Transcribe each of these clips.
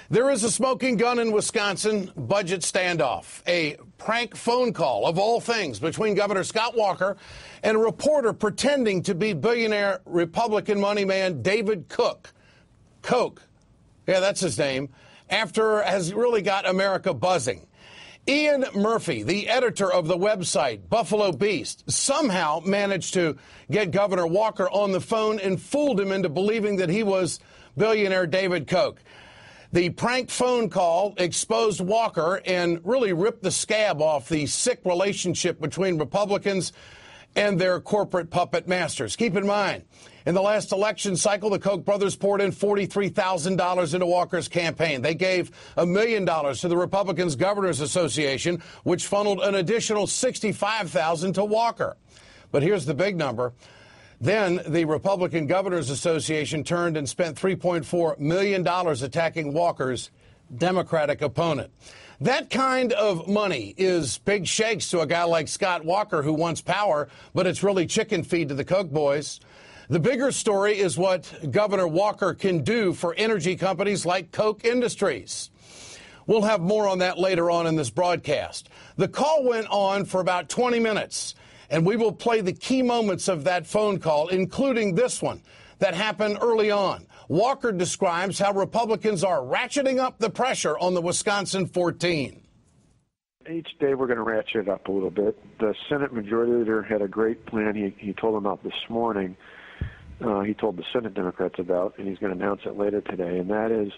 There is a smoking gun in Wisconsin, budget standoff, a prank phone call of all things between Governor Scott Walker and a reporter pretending to be billionaire Republican money man David Koch. Koch, yeah, that's his name, has really got America buzzing. Ian Murphy, the editor of the website Buffalo Beast, somehow managed to get Governor Walker on the phone and fooled him into believing that he was billionaire David Koch. The prank phone call exposed Walker and really ripped the scab off the sick relationship between Republicans and their corporate puppet masters. Keep in mind, in the last election cycle, the Koch brothers poured in $43,000 into Walker's campaign. They gave $1 million to the Republicans Governors Association, which funneled an additional $65,000 to Walker. But here's the big number. Then the Republican Governors Association turned and spent $3.4 million attacking Walker's Democratic opponent. That kind of money is big shakes to a guy like Scott Walker, who wants power, but it's really chicken feed to the Koch boys. The bigger story is what Governor Walker can do for energy companies like Koch Industries. We'll have more on that later on in this broadcast. The call went on for about 20 minutes. And we will play the key moments of that phone call, including this one that happened early on. Walker describes how Republicans are ratcheting up the pressure on the Wisconsin 14. Each day we're going to ratchet it up a little bit. The Senate Majority Leader had a great plan he told them about this morning. He told the Senate Democrats about, and he's going to announce it later today, and that is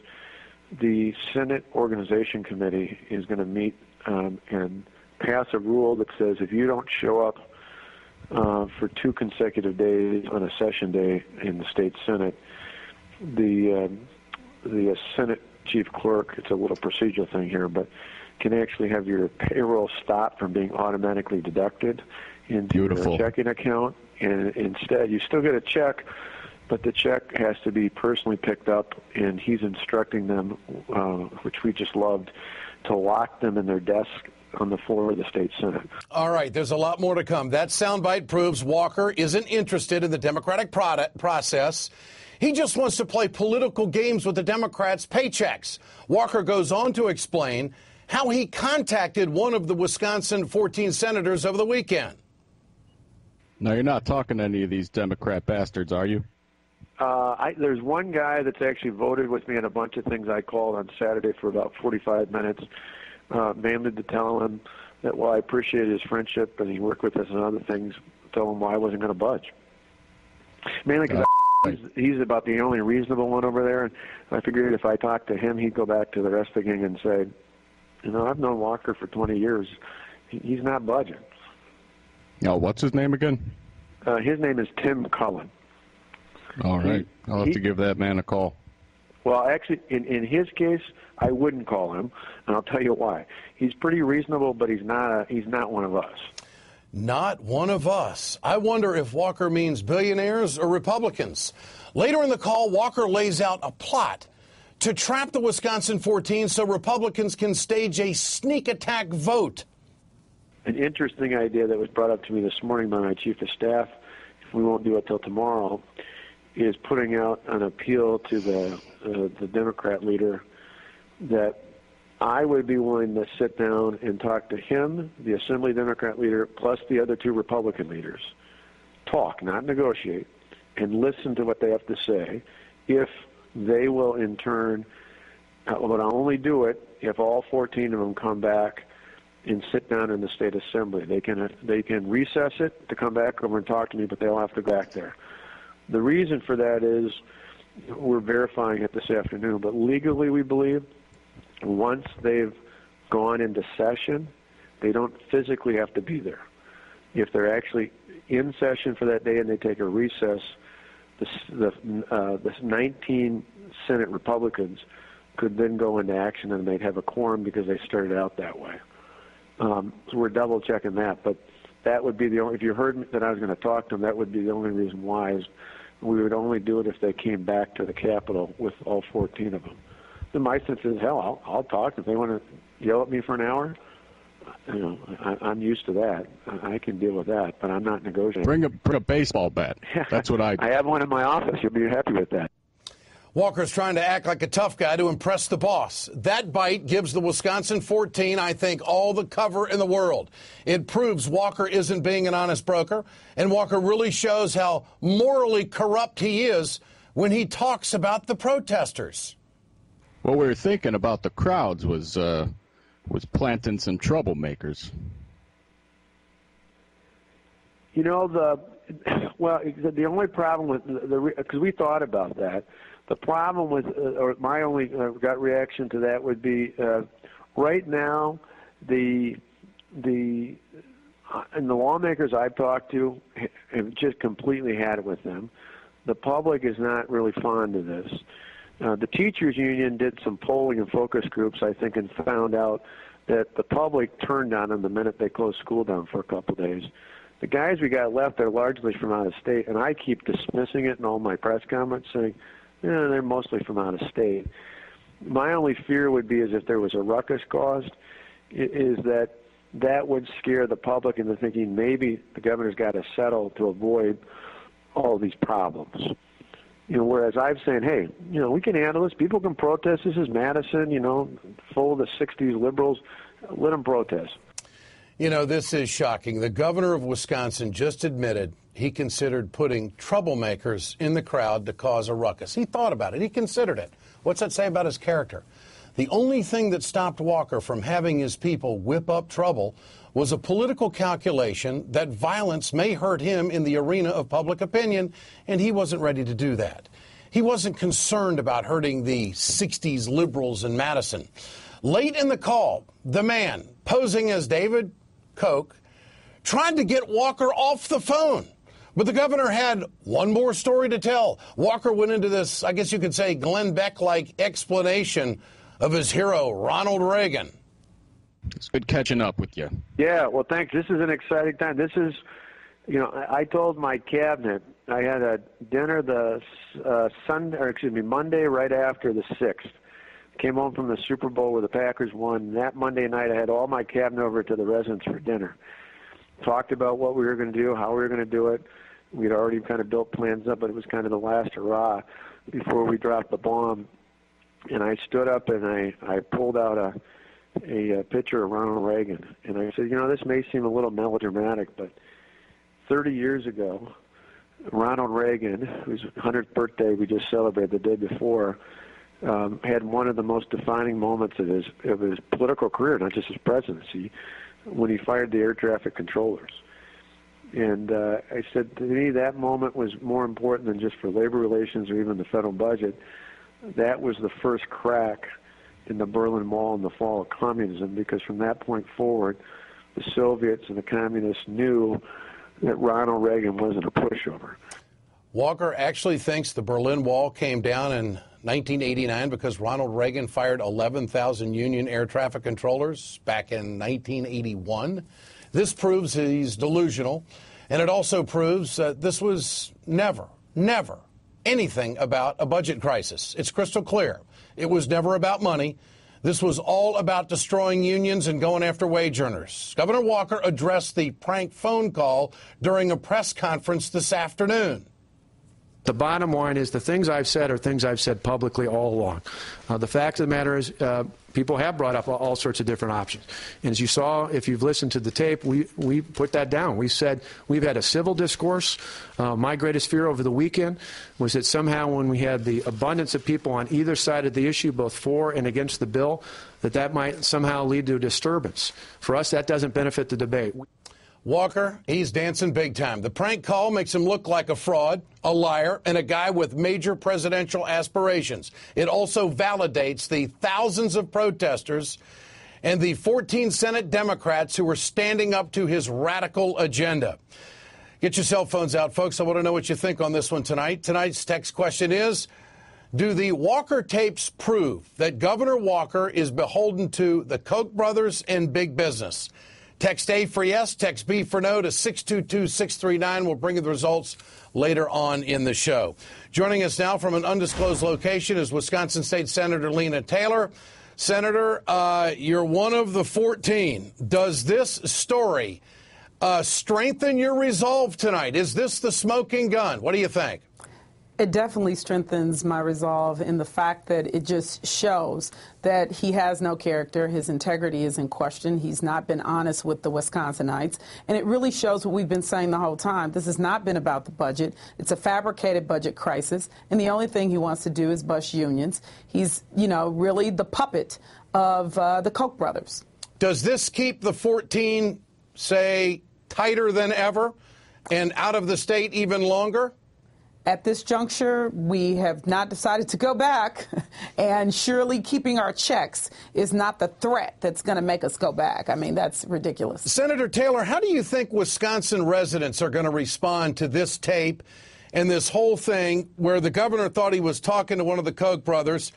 the Senate Organization Committee is going to meet and pass a rule that says if you don't show up for 2 consecutive days on a session day in the state Senate, the Senate chief clerk, it's a little procedural thing here, but can actually have your payroll stopped from being automatically deducted into your checking account. And instead, you still get a check, but the check has to be personally picked up, and he's instructing them, which we just loved, to lock them in their desk on the floor of the state Senate. All right, there's a lot more to come. That soundbite proves Walker isn't interested in the Democratic process. He just wants to play political games with the Democrats' paychecks. Walker goes on to explain how he contacted one of the Wisconsin 14 senators over the weekend. No, you're not talking to any of these Democrat bastards, are you? There's one guy that's actually voted with me on a bunch of things I called on Saturday for about 45 minutes. Mainly to tell him that while I appreciate his friendship and he worked with us on other things, tell him why I wasn't going to budge. Mainly because he's about the only reasonable one over there, and I figured if I talked to him, he'd go back to the rest of the gang and say, you know, I've known Walker for 20 years. He's not budging. Oh, what's his name again? His name is Tim Cullen. All right. I'll have to give that man a call. Well, actually, in his case, I wouldn't call him, and I'll tell you why. He's pretty reasonable, but he's not one of us. Not one of us. I wonder if Walker means billionaires or Republicans. Later in the call, Walker lays out a plot to trap the Wisconsin 14 so Republicans can stage a sneak attack vote. An interesting idea that was brought up to me this morning by my chief of staff, if we won't do it till tomorrow, is putting out an appeal to the Democrat leader that I would be willing to sit down and talk to him, the Assembly Democrat leader, plus the other 2 Republican leaders. Talk, not negotiate, and listen to what they have to say. If they will, in turn, but I'll only do it if all 14 of them come back and sit down in the state assembly. They can recess it to come back over and talk to me, but they'll have to go back there. The reason for that is we're verifying it this afternoon, but legally we believe once they've gone into session, they don't physically have to be there. If they're actually in session for that day and they take a recess, the 19 Senate Republicans could then go into action and they'd have a quorum because they started out that way. So we're double checking that, but that would be the only, if you heard that I was going to talk to them, that would be the only reason why is we would only do it if they came back to the Capitol with all 14 of them. And my sense is, hell, I'll talk. If they want to yell at me for an hour, you know, I'm used to that. I can deal with that, but I'm not negotiating. Bring a baseball bat. That's what I do. I have one in my office. You'll be happy with that. Walker's trying to act like a tough guy to impress the boss. That bite gives the Wisconsin 14, I think, all the cover in the world. It proves Walker isn't being an honest broker, and Walker really shows how morally corrupt he is when he talks about the protesters. What we were thinking about the crowds was planting some troublemakers. You know, the only problem with because we thought about that. The problem with, or my only gut reaction to that would be, right now, and the lawmakers I've talked to have just completely had it with them. The public is not really fond of this. The teachers union did some polling and focus groups, I think, and found out that the public turned on them the minute they closed school down for a couple of days. The guys we got left are largely from out of state, and I keep dismissing it in all my press comments, saying, they're mostly from out of state. My only fear would be is if there was a ruckus caused, is that would scare the public into thinking maybe the governor's got to settle to avoid all these problems. Whereas I'm saying, hey, we can handle this. People can protest. This is Madison, full of the 60s liberals. Let them protest. This is shocking. The governor of Wisconsin just admitted he considered putting troublemakers in the crowd to cause a ruckus. He thought about it. He considered it. What's that say about his character? The only thing that stopped Walker from having his people whip up trouble was a political calculation that violence may hurt him in the arena of public opinion, and he wasn't ready to do that. He wasn't concerned about hurting the 60s liberals in Madison. Late in the call, the man posing as David Koch tried to get Walker off the phone. But the governor had one more story to tell. Walker went into this, I guess you could say, Glenn Beck-like explanation of his hero, Ronald Reagan. It's good catching up with you. Yeah, well, thanks. This is an exciting time. This is, I told my cabinet I had a dinner Monday right after the 6th. Came home from the Super Bowl where the Packers won. That Monday night, I had all my cabinet over to the residence for dinner. Talked about what we were going to do, how we were going to do it. We'd already kind of built plans up, but it was kind of the last hurrah before we dropped the bomb. And I stood up and I pulled out a picture of Ronald Reagan. And I said, this may seem a little melodramatic, but 30 years ago, Ronald Reagan, whose 100th birthday we just celebrated the day before, had one of the most defining moments of his political career, not just his presidency, when he fired the air traffic controllers. And I said, to me, that moment was more important than just for labor relations or even the federal budget. That was the first crack in the Berlin Wall and the fall of communism, because from that point forward, the Soviets and the communists knew that Ronald Reagan wasn't a pushover. Walker actually thinks the Berlin Wall came down in 1989 because Ronald Reagan fired 11,000 Union air traffic controllers back in 1981. This proves he's delusional, and it also proves that this was never anything about a budget crisis. It's crystal clear. It was never about money. This was all about destroying unions and going after wage earners. Governor Walker addressed the prank phone call during a press conference this afternoon. The bottom line is the things I've said are things I've said publicly all along. The fact of the matter is people have brought up all sorts of different options. And as you saw, if you've listened to the tape, we put that down. We said we've had a civil discourse. My greatest fear over the weekend was that somehow when we had the abundance of people on either side of the issue, both for and against the bill, that might somehow lead to a disturbance. For us, that doesn't benefit the debate. Walker, he's dancing big time. The prank call makes him look like a fraud, a liar, and a guy with major presidential aspirations. It also validates the thousands of protesters and the 14 Senate Democrats who are standing up to his radical agenda. Get your cell phones out, folks. I want to know what you think on this one tonight. Tonight's text question is, do the Walker tapes prove that Governor Walker is beholden to the Koch brothers and big business? Text A for yes, text B for no to 622-639. We'll bring you the results later on in the show. Joining us now from an undisclosed location is Wisconsin State Senator Lena Taylor. Senator, you're one of the 14. Does this story strengthen your resolve tonight? Is this the smoking gun? What do you think? It definitely strengthens my resolve in the fact that it just shows that he has no character. His integrity is in question. He's not been honest with the Wisconsinites. And it really shows what we've been saying the whole time. This has not been about the budget. It's a fabricated budget crisis. And the only thing he wants to do is bust unions. He's, really the puppet of the Koch brothers. Does this keep the 14, say, tighter than ever and out of the state even longer? At this juncture, we have not decided to go back, and surely keeping our checks is not the threat that's going to make us go back. I mean, that's ridiculous. Senator Taylor, how do you think Wisconsin residents are going to respond to this tape and this whole thing where the governor thought he was talking to one of the Koch brothers?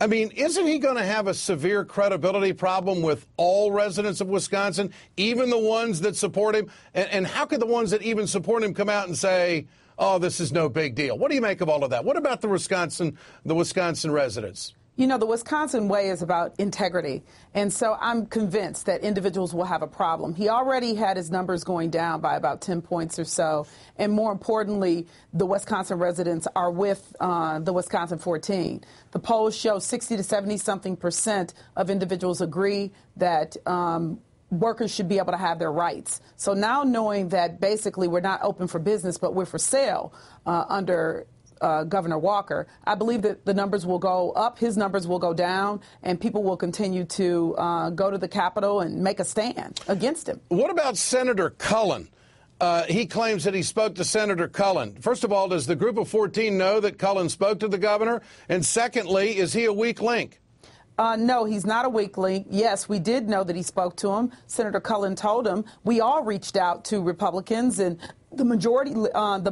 I mean, isn't he going to have a severe credibility problem with all residents of Wisconsin, even the ones that support him? And how could the ones that even support him come out and say, oh, this is no big deal? What do you make of all of that? What about the Wisconsin residents? The Wisconsin way is about integrity. And so I'm convinced that individuals will have a problem. He already had his numbers going down by about 10 points or so. And more importantly, the Wisconsin residents are with the Wisconsin 14. The polls show 60 to 70-something% of individuals agree that workers should be able to have their rights. So now knowing that basically we're not open for business, but we're for sale under Governor Walker, I believe that the numbers will go up, his numbers will go down, and people will continue to go to the Capitol and make a stand against him. What about Senator Cullen? He claims that he spoke to Senator Cullen. First of all, does the group of 14 know that Cullen spoke to the governor? And secondly, is he a weak link? No, he's not a weak link. Yes, we did know that he spoke to him. Senator Cullen told him. We all reached out to Republicans, and the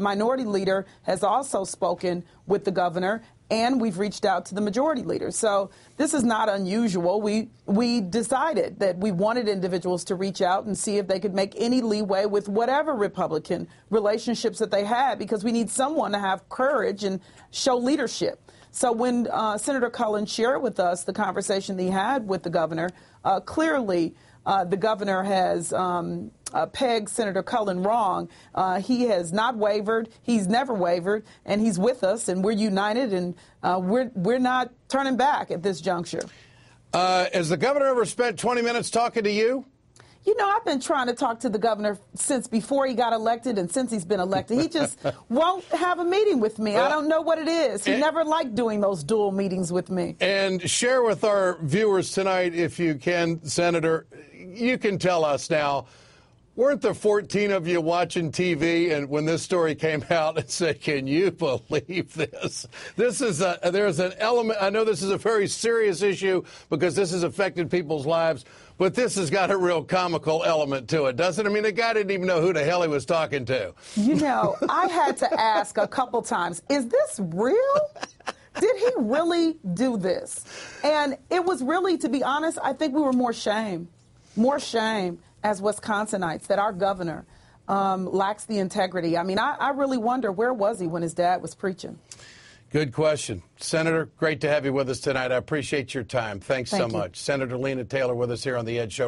minority leader has also spoken with the governor, and we've reached out to the majority leader. So this is not unusual. We decided that we wanted individuals to reach out and see if they could make any leeway with whatever Republican relationships that they had, because we need someone to have courage and show leadership. So when Senator Cullen shared with us the conversation that he had with the governor, clearly the governor has pegged Senator Cullen wrong. He has not wavered. He's never wavered, and he's with us, and we're united, and we're not turning back at this juncture. Has the governor ever spent 20 minutes talking to you? I've been trying to talk to the governor since before he got elected and since he's been elected. He just won't have a meeting with me. I don't know what it is. He never liked doing those dual meetings with me. And share with our viewers tonight, if you can, Senator, you can tell us now, weren't there 14 of you watching TV and when this story came out and said, can you believe this? There's an element, I know this is a very serious issue because this has affected people's lives, but this has got a real comical element to it, doesn't it? I mean, the guy didn't even know who the hell he was talking to. I had to ask a couple times, is this real? Did he really do this? And it was really, to be honest, I think we were more shame as Wisconsinites that our governor lacks the integrity. I mean, I really wonder, where was he when his dad was preaching? Good question. Senator, great to have you with us tonight. I appreciate your time. Thanks so much. Senator Lena Taylor with us here on The Ed Show.